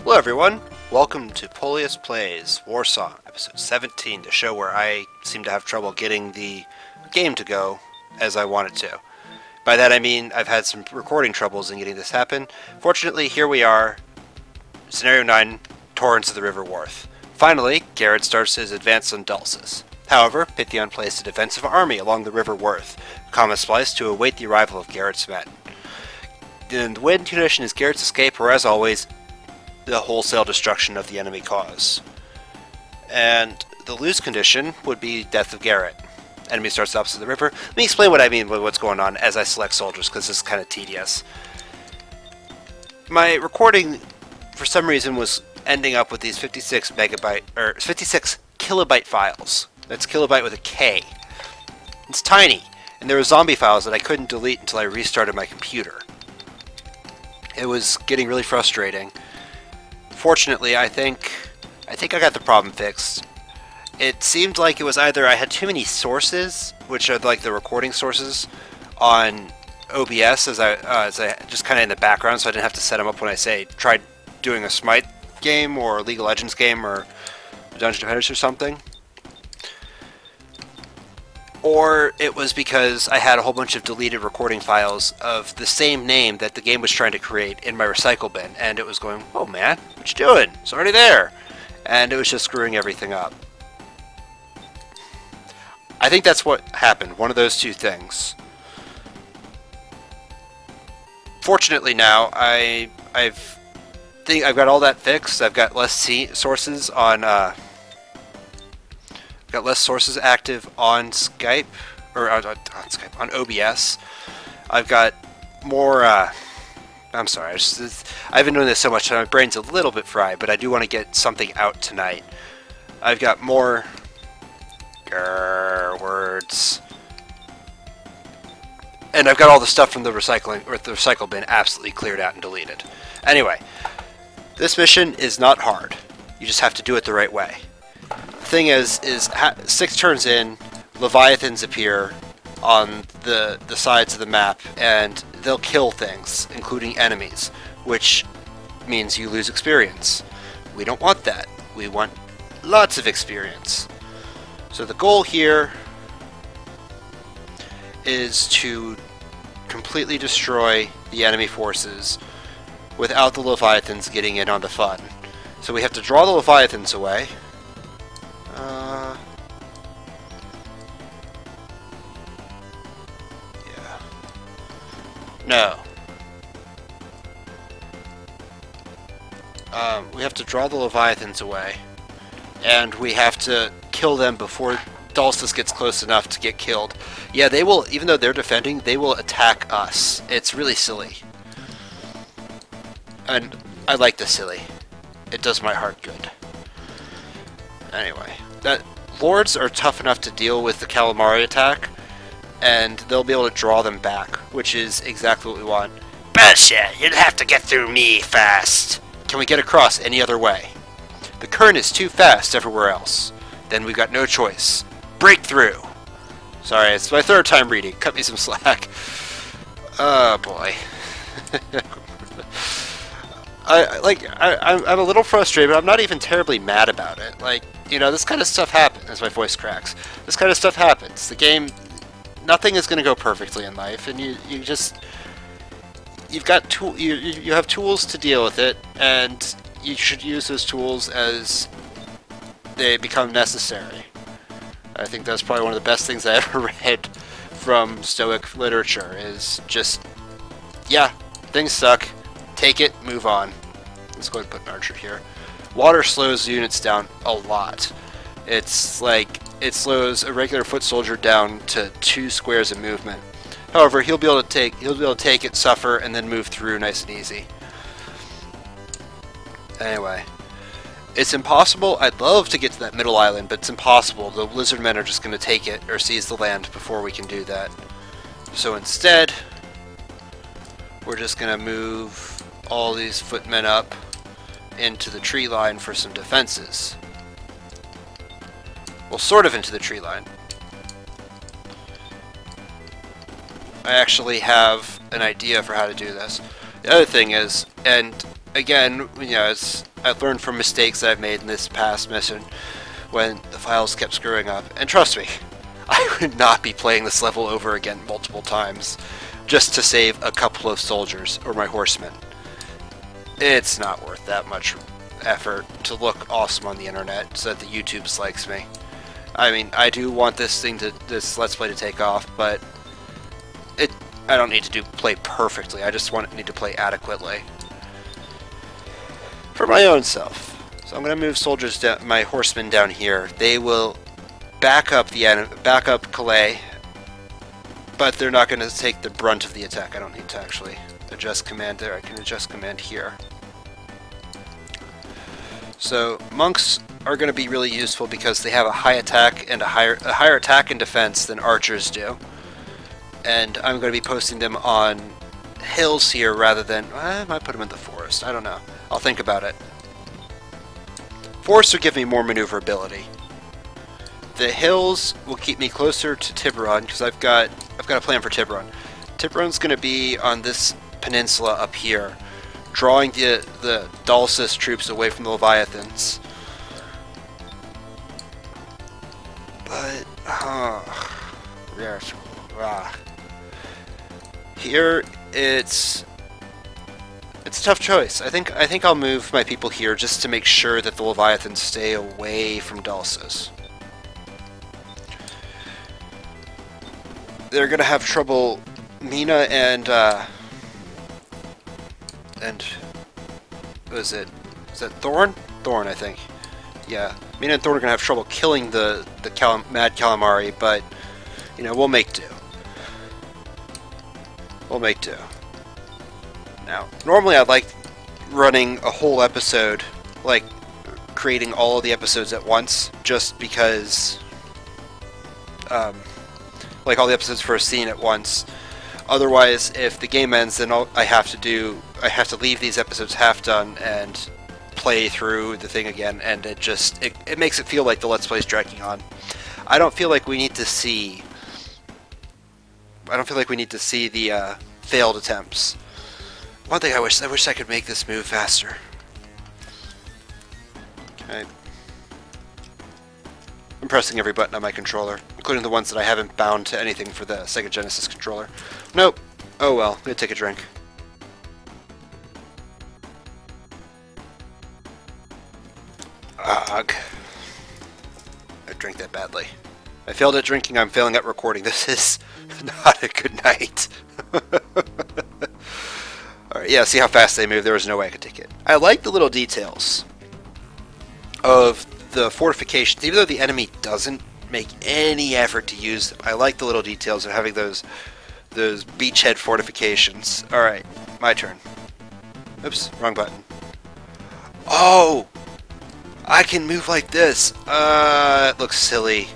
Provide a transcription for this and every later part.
Hello everyone, welcome to Polius Plays Warsong, episode 17, the show where I seem to have trouble getting the game to go as I want it to. By that I mean I've had some recording troubles in getting this happen. Fortunately, here we are, Scenario 9, Torrents of the River Worth. Finally, Garett starts his advance on Dulcis. However, Pythion placed a defensive army along the River Worth, comma splice to await the arrival of Garett's men. The win condition is Garett's escape, or as always, the wholesale destruction of the enemy cause. And the lose condition would be death of Garett. Enemy starts opposite the river. Let me explain what I mean with what's going on as I select soldiers, because this is kind of tedious. My recording, for some reason, was ending up with these 56 kilobyte files. That's kilobyte with a K. It's tiny, and there were zombie files that I couldn't delete until I restarted my computer. It was getting really frustrating. Fortunately, I think I got the problem fixed. It seemed like it was either I had too many sources, which are like the recording sources, on OBS as I just kind of in the background, so I didn't have to set them up when I tried doing a Smite game or a League of Legends game or Dungeon Defenders or something. Or it was because I had a whole bunch of deleted recording files of the same name that the game was trying to create in my recycle bin, and it was going, oh man, what you doing? It's already there. And it was just screwing everything up. I think that's what happened, one of those two things. Fortunately now, I've got all that fixed. I've got less sources on got less sources active on Skype, or on Skype, on OBS. I've got more, I'm sorry, I've been doing this so much that my brain's a little bit fried, but I do want to get something out tonight. I've got more, words, and I've got all the stuff from the recycle bin absolutely cleared out and deleted. Anyway, this mission is not hard. You just have to do it the right way. The thing is 6 turns in, Leviathans appear on the sides of the map, and they'll kill things, including enemies, which means you lose experience. We don't want that. We want lots of experience. So the goal here is to completely destroy the enemy forces without the Leviathans getting in on the fun. So we have to draw the Leviathans away. Yeah. No. We have to draw the Leviathans away, and we have to kill them before Dulcis gets close enough to get killed. Yeah, they will, even though they're defending, they will attack us. It's really silly. And I like the silly. It does my heart good. Anyway, Lords are tough enough to deal with the Calamari attack, and they'll be able to draw them back, which is exactly what we want. Bullshit! You'd have to get through me fast! Can we get across any other way? The current is too fast everywhere else. Then we've got no choice. Break through! Sorry, it's my 3rd time reading. Cut me some slack. Oh boy. I'm a little frustrated, but I'm not even terribly mad about it. Like, you know, this kind of stuff happens, as my voice cracks. This kind of stuff happens. The game, nothing is going to go perfectly in life, and you have tools to deal with it, and you should use those tools as they become necessary. I think that's probably one of the best things I ever read from Stoic literature, is just, yeah, things suck. Take it, move on. Let's go ahead and put an archer here. Water slows units down a lot. It's like, it slows a regular foot soldier down to 2 squares of movement. However, he'll be able to take it, suffer, and then move through nice and easy. Anyway, it's impossible. I'd love to get to that middle island, but it's impossible. The lizard men are just going to take it or seize the land before we can do that. So instead, we're just going to move all these footmen up into the tree line for some defenses. Well, sort of into the tree line. I actually have an idea for how to do this. The other thing is, and again, you know, I've learned from mistakes that I've made in this past mission when the files kept screwing up. And trust me, I would not be playing this level over again multiple times just to save a couple of soldiers or my horsemen. It's not worth that much effort to look awesome on the internet so that the YouTube likes me. I mean, I do want this Let's Play to take off, but I don't need to play perfectly. I just need to play adequately for my own self. So I'm going to move soldiers down, my horsemen down here. They will back up Calais, but they're not going to take the brunt of the attack. I don't need to actually adjust command there. I can adjust command here. So monks are going to be really useful because they have a high attack and a higher attack and defense than archers do. And I'm going to be posting them on hills here rather than... I might put them in the forest. I don't know. I'll think about it. Forest will give me more maneuverability. The hills will keep me closer to Tiburon because I've got a plan for Tiburon. Tiburon's going to be on this peninsula up here, drawing the Dulcis troops away from the Leviathans. But here it's a tough choice. I think I'll move my people here just to make sure that the Leviathans stay away from Dulcis. They're gonna have trouble. Mina and what is it? Is that Thorn? Thorn, I think. Yeah, Mina and Thorn are gonna have trouble killing the Mad Calamari, but you know, we'll make do. We'll make do. Now, normally I'd like running a whole episode, like creating all of the episodes at once, just because, like all the episodes for a scene at once. Otherwise, if the game ends, then I have to leave these episodes half done and play through the thing again, and it makes it feel like the Let's Play is dragging on. I don't feel like we need to see the failed attempts. One thing I wish I could make this move faster. Okay. I'm pressing every button on my controller, including the ones that I haven't bound to anything for the Sega Genesis controller. Nope. Oh well, I'm gonna take a drink. Ugh. I drank that badly. I failed at drinking, I'm failing at recording. This is not a good night. Alright, yeah, see how fast they move? There was no way I could take it. I like the little details of the fortifications. Even though the enemy doesn't make any effort to use them, I like the little details of having those beachhead fortifications. Alright, my turn. Oops, wrong button. Oh! I can move like this. It looks silly.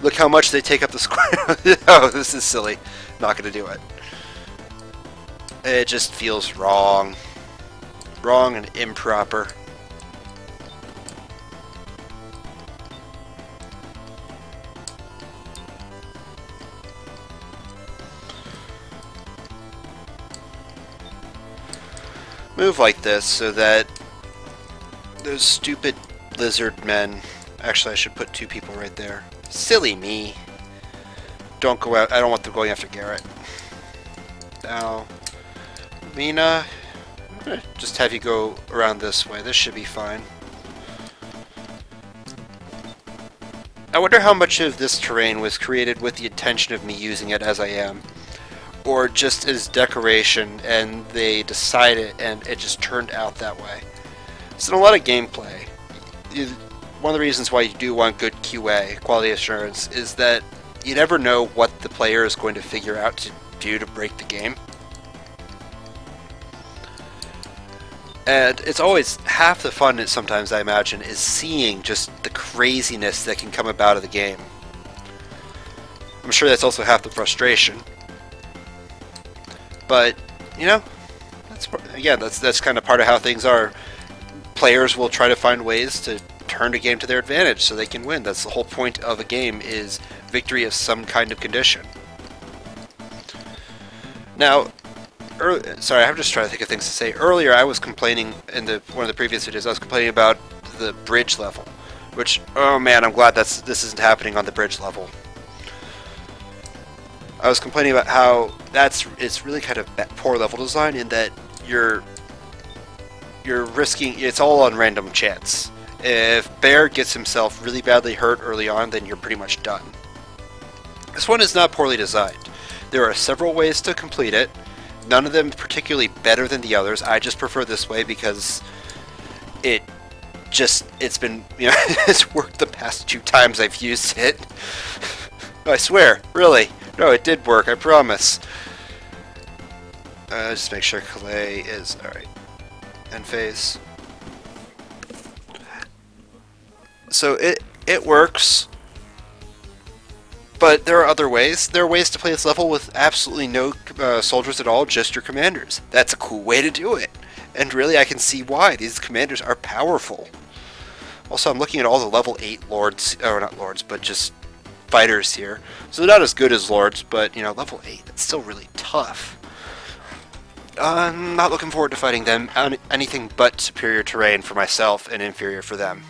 Look how much they take up the square. Oh, this is silly. Not gonna do it. It just feels wrong. Wrong and improper. Move like this so that those stupid lizard men... Actually, I should put two people right there. Silly me. Don't go out. I don't want them going after Garett. Now, Mina, I'm gonna just have you go around this way. This should be fine. I wonder how much of this terrain was created with the intention of me using it as I am, or just as decoration and they decided and it just turned out that way. So in a lot of gameplay, one of the reasons why you do want good QA, quality assurance, is that you never know what the player is going to figure out to do to break the game. And it's always half the fun, sometimes I imagine, is seeing just the craziness that can come about of the game. I'm sure that's also half the frustration. But, you know, that's kind of part of how things are. Players will try to find ways to turn a game to their advantage so they can win. That's the whole point of a game, is victory of some kind of condition. Now, sorry, I'm just trying to think of things to say. Earlier, I was complaining in one of the previous videos. I was complaining about the bridge level, which, oh man, I'm glad this isn't happening on the bridge level. I was complaining about how it's really kind of poor level design in that you're risking, it's all on random chance. If Bear gets himself really badly hurt early on, then you're pretty much done. This one is not poorly designed. There are several ways to complete it. None of them particularly better than the others. I just prefer this way because it's been, you know, it's worked the past 2 times I've used it. I swear, really. No, it did work, I promise. Just make sure Clay is alright. End phase. So it works. But there are other ways. There are ways to play this level with absolutely no soldiers at all, just your commanders. That's a cool way to do it. And really, I can see why. These commanders are powerful. Also, I'm looking at all the level 8 lords, or not lords, but just fighters here. So they're not as good as lords, but, you know, level 8, that's still really tough. I'm not looking forward to fighting them on anything but superior terrain for myself and inferior for them.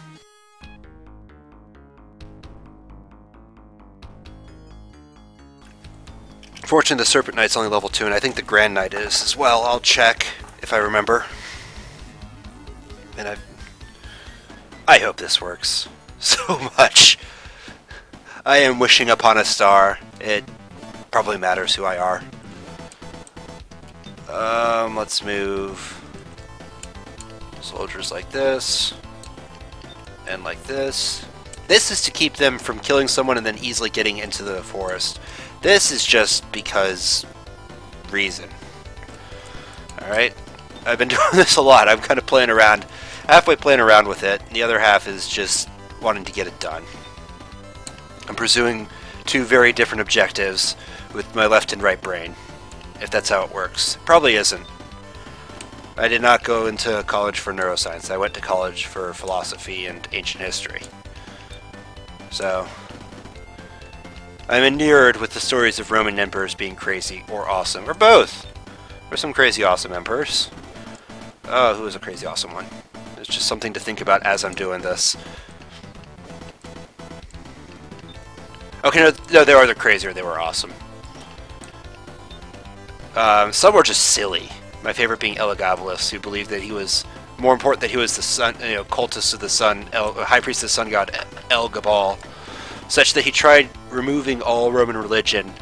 Fortunately, the Serpent Knight's only level 2, and I think the Grand Knight is as well. I'll check if I remember. And I hope this works so much. I am wishing upon a star. It probably matters who I are. Let's move soldiers like this and like this. This is to keep them from killing someone and then easily getting into the forest. This is just because reason. Alright, I've been doing this a lot. I'm kind of playing around, halfway playing around with it. The other half is just wanting to get it done. I'm pursuing 2 very different objectives with my left and right brain, if that's how it works. Probably isn't. I did not go into college for neuroscience. I went to college for philosophy and ancient history. So, I'm inured with the stories of Roman emperors being crazy or awesome, or both. Or some crazy awesome emperors. Oh, who was a crazy awesome one? It's just something to think about as I'm doing this. Okay, no, they were crazier. They were awesome. Some were just silly. My favorite being Elagabalus, who believed that he was more important, that he was the son, you know, cultist of the sun, high priest of the sun god El Gabal, such that he tried removing all Roman religion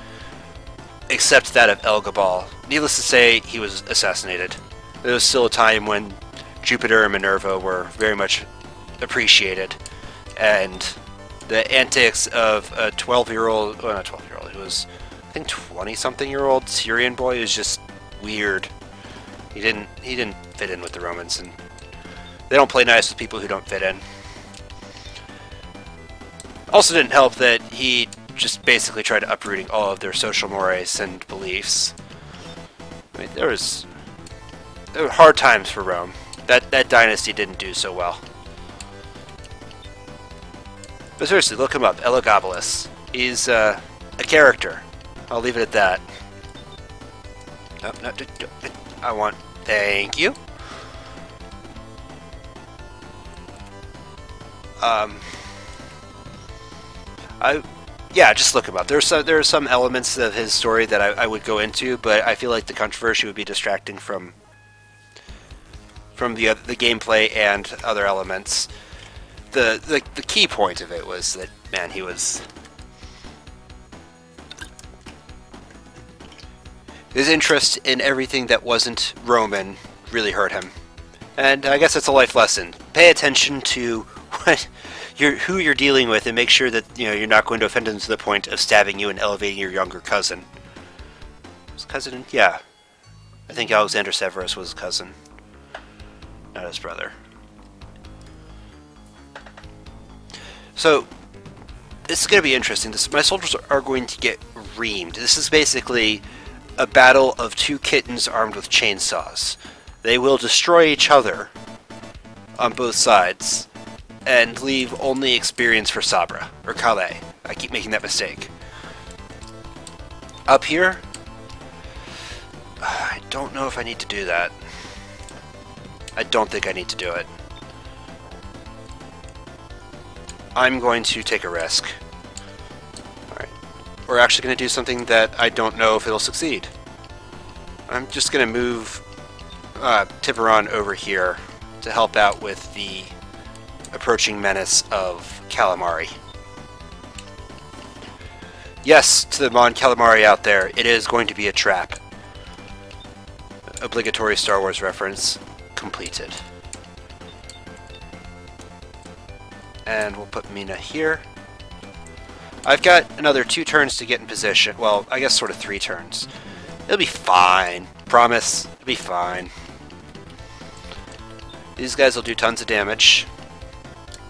except that of El Gabal. Needless to say, he was assassinated. There was still a time when Jupiter and Minerva were very much appreciated, and the antics of a 12-year-old, well, not 12-year-old, it was, I think, 20-something-year-old Syrian boy is just weird. He didn't fit in with the Romans, and they don't play nice with people who don't fit in. Also didn't help that he just basically tried uprooting all of their social mores and beliefs. I mean, there were hard times for Rome. That dynasty didn't do so well. But seriously, look him up, Elagabalus. He's a character. I'll leave it at that. No, I want... Thank you. Yeah, just look him up. There are some elements of his story that I would go into, but I feel like the controversy would be distracting from the gameplay and other elements. The key point of it was that, man, his interest in everything that wasn't Roman really hurt him. And I guess it's a life lesson. Pay attention to who you're dealing with, and make sure that you're not going to offend them to the point of stabbing you and elevating your younger cousin. His cousin? Yeah. I think Alexander Severus was his cousin, not his brother. So, this is going to be interesting. My soldiers are going to get reamed. This is basically a battle of 2 kittens armed with chainsaws. They will destroy each other on both sides and leave only experience for Sabra, or Calais. I keep making that mistake. Up here, I don't know if I need to do that. I don't think I need to do it. I'm going to take a risk. Alright. We're actually going to do something that I don't know if it'll succeed. I'm just going to move Tiburon over here to help out with the approaching menace of calamari. Yes, to the Mon Calamari out there, it is going to be a trap. Obligatory Star Wars reference completed. And we'll put Mina here. I've got another 2 turns to get in position. Well, I guess sort of 3 turns. It'll be fine. Promise. It'll be fine. These guys will do tons of damage.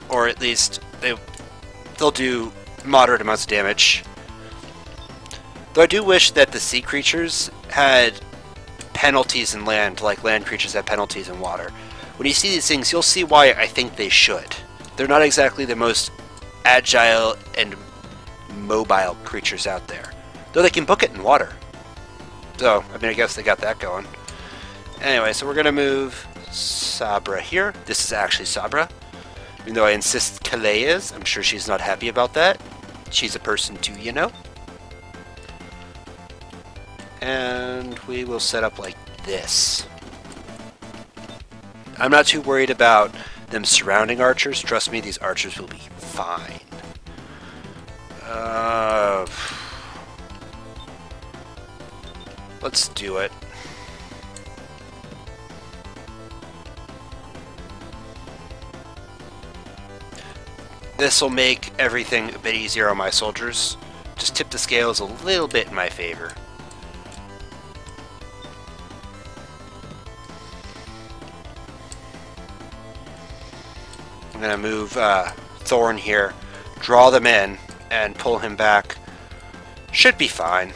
Or at least they'll do moderate amounts of damage. Though I do wish that the sea creatures had penalties in land, like land creatures have penalties in water. When you see these things, you'll see why I think they should. They're not exactly the most agile and mobile creatures out there. Though they can book it in water. So, I mean, I guess they got that going. Anyway, so we're going to move Sabra here. This is actually Sabra. Even though I insist Calais is. I'm sure she's not happy about that. She's a person too, you know. And we will set up like this. I'm not too worried about them surrounding archers. Trust me, these archers will be fine. Let's do it. This will make everything a bit easier on my soldiers. Just tip the scales a little bit in my favor. I'm going to move Thorn here, draw them in, and pull him back. Should be fine.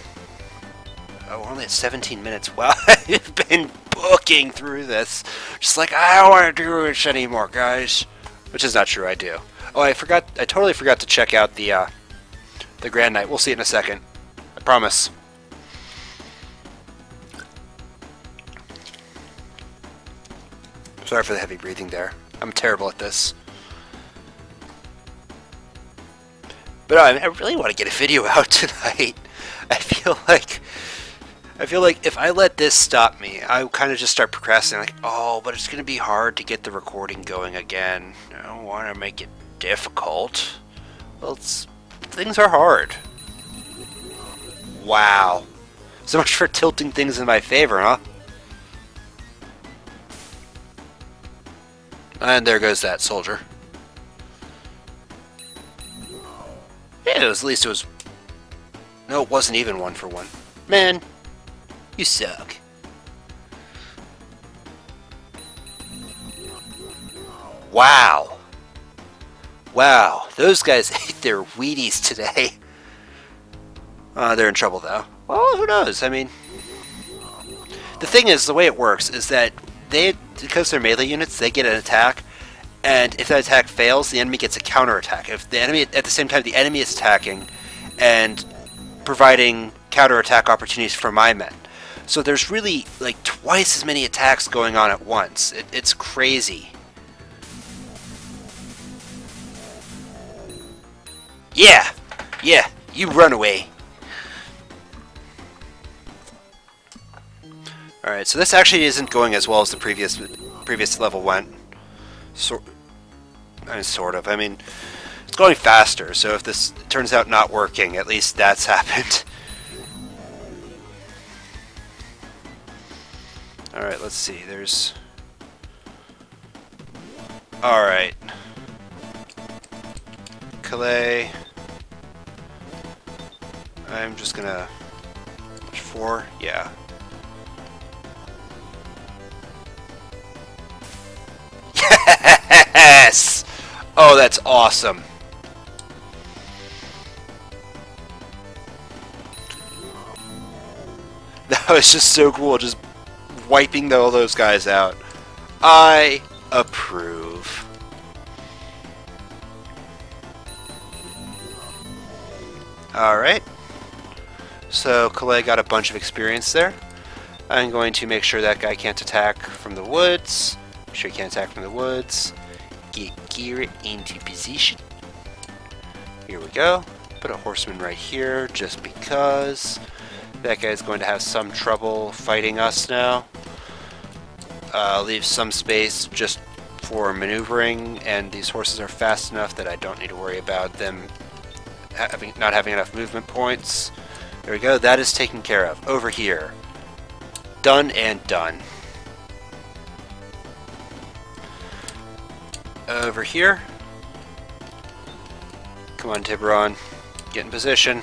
Oh, we're only at 17 minutes. Wow, I've been booking through this. Just like, I don't want to do this anymore, guys. Which is not true, I do. Oh, I totally forgot to check out the Grand Knight. We'll see it in a second. I promise. Sorry for the heavy breathing there. I'm terrible at this. But I really want to get a video out tonight. I feel like if I let this stop me, I kind of just start procrastinating. Like, oh, but it's going to be hard to get the recording going again. I don't want to make it difficult. Well, things are hard. Wow. So much for tilting things in my favor, huh? And there goes that soldier. Yeah, at least it was... No, it wasn't even 1 for 1. Man, you suck. Wow. Wow, those guys ate their Wheaties today. They're in trouble, though. Well, who knows? I mean... The thing is, the way it works is that because they're melee units, they get an attack, and if that attack fails, the enemy gets a counterattack. If the enemy, at the same time, the enemy is attacking and providing counterattack opportunities for my men. So there's really like twice as many attacks going on at once. It's crazy. Yeah, you run away. Alright, so this actually isn't going as well as the previous level went. Sort of. I mean, it's going faster, so if this turns out not working, at least that's happened. Alright, let's see. There's... Alright. Calais. I'm just gonna... 4? Yeah. Yes! Oh, that's awesome. That was just so cool, just wiping all those guys out. I approve. Alright. So, Calais got a bunch of experience there. I'm going to make sure that guy can't attack from the woods. Make sure he can't attack from the woods. Get Garett into position. Here we go. Put a horseman right here just because. That guy's going to have some trouble fighting us now. Leave some space just for maneuvering, and these horses are fast enough that I don't need to worry about them not having enough movement points. There we go. That is taken care of. Over here. Done and done. Over here. Come on, Tiburon. Get in position.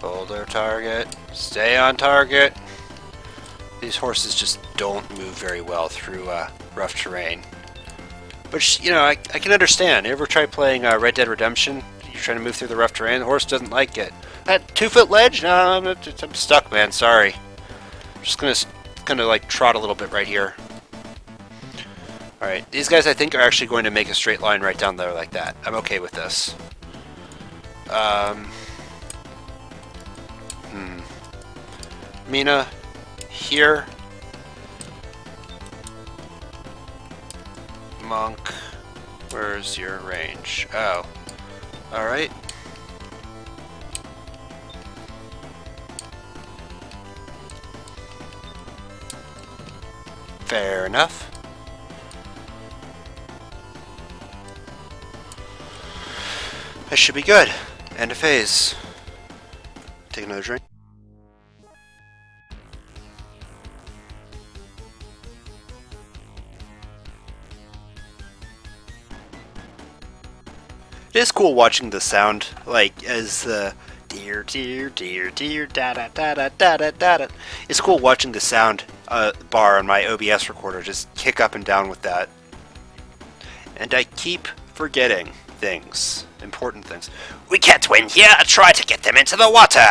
Hold our target. Stay on target. These horses just don't move very well through rough terrain. Which, you know, I can understand. You ever try playing Red Dead Redemption? You're trying to move through the rough terrain, the horse doesn't like it. That 2-foot ledge? No, I'm stuck, man. Sorry. I'm just gonna like trot a little bit right here. Alright, these guys I think are actually going to make a straight line right down there like that. I'm okay with this. Mina, here. Monk, where's your range? Oh, alright. Fair enough. That should be good. End of phase. Take another drink. It is cool watching the sound, like, as the deer, deer, deer, deer, da da da da da da da da. It's cool watching the sound bar on my OBS recorder just kick up and down with that. And I keep forgetting things, important things. We can't win here. Try to get them into the water.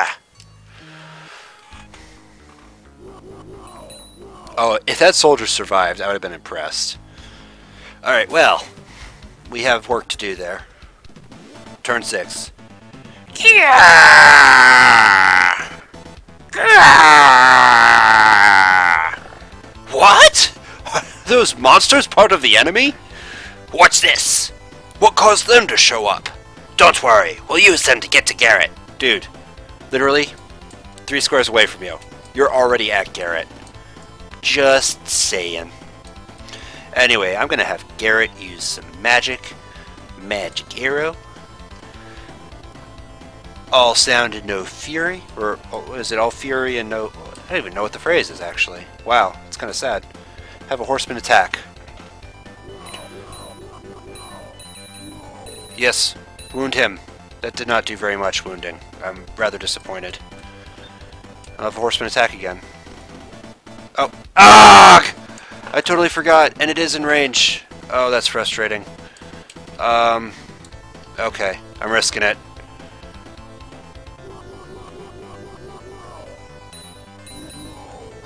Oh, if that soldier survived, I would have been impressed. All right, well, we have work to do there. Turn 6. What? Are those monsters part of the enemy? What's this? What caused them to show up? Don't worry, we'll use them to get to Garett. Dude, literally 3 squares away from you. You're already at Garett. Just saying. Anyway, I'm gonna have Garett use some magic arrow. All sound and no fury, or is it all fury and no? I don't even know what the phrase is actually. Wow, it's kind of sad. Have a horseman attack. Yes, wound him. That did not do very much wounding. I'm rather disappointed. I'll have a horseman attack again. Oh, ah! I totally forgot, and it is in range. Oh, that's frustrating. Okay, I'm risking it.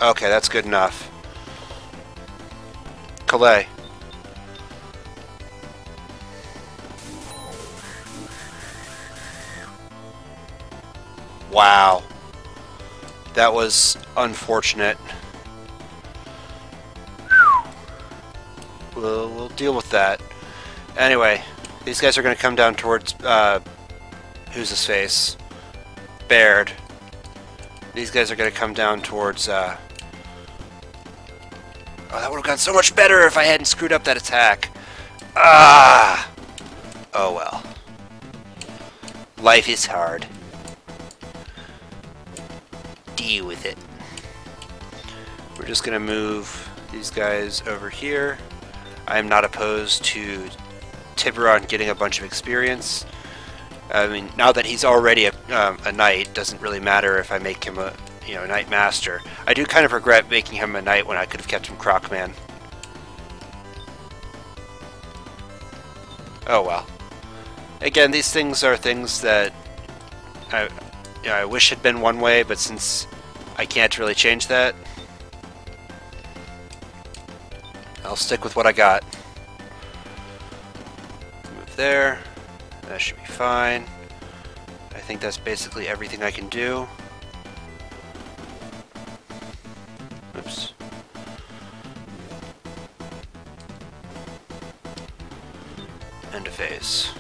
Okay, that's good enough. Calais. Wow. That was unfortunate. We'll deal with that. Anyway, these guys are going to come down towards, who's his face? Baird. These guys are going to come down towards, oh, that would have gone so much better if I hadn't screwed up that attack. Ah! Oh well. Life is hard. Deal with it. We're just going to move these guys over here. I am not opposed to Tiburon getting a bunch of experience. I mean, now that he's already a knight, doesn't really matter if I make him a knight master. I do kind of regret making him a knight when I could have kept him Crocman. Oh well. Again, these things are things that I wish had been one way, but since I can't really change that, I'll stick with what I got. Move there. That should be fine. I think that's basically everything I can do. End of phase.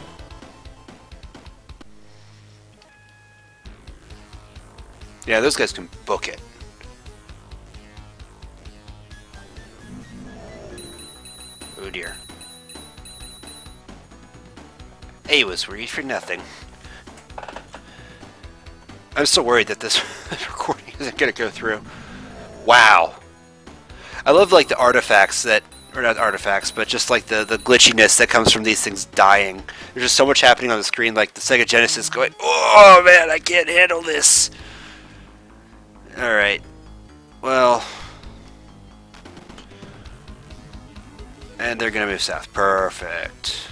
Yeah, those guys can book it. Oh dear. A was worried for nothing. I'm still worried that this recording isn't going to go through. Wow. I love like the artifacts that, or not artifacts, but just like the glitchiness that comes from these things dying. There's just so much happening on the screen, like the Sega Genesis going, oh man, I can't handle this. Alright. Well. And they're going to move south. Perfect.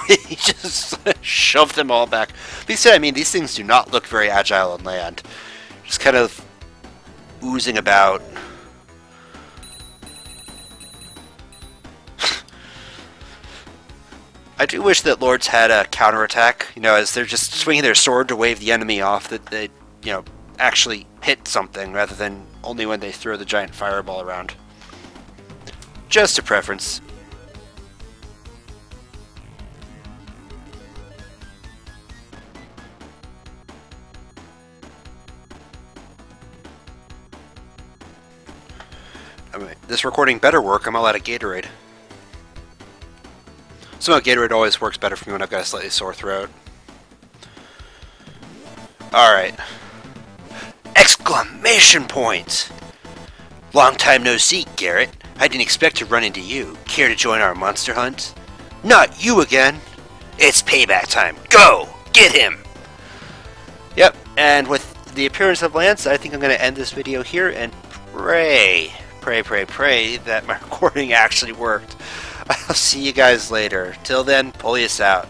He just shoved them all back. But he said, I mean, these things do not look very agile on land. Just kind of oozing about. I do wish that Lords had a counterattack, you know, as they're just swinging their sword to wave the enemy off, that they, you know, actually hit something rather than only when they throw the giant fireball around. Just a preference. I mean, this recording better work. I'm all out of Gatorade. Somehow Gatorade always works better for me when I've got a slightly sore throat. Alright. Exclamation point! Long time no see, Garrett. I didn't expect to run into you. Care to join our monster hunt? Not you again! It's payback time. Go! Get him! Yep, and with the appearance of Lance, I think I'm going to end this video here and pray that my recording actually worked. I'll see you guys later. Till then, Polius out.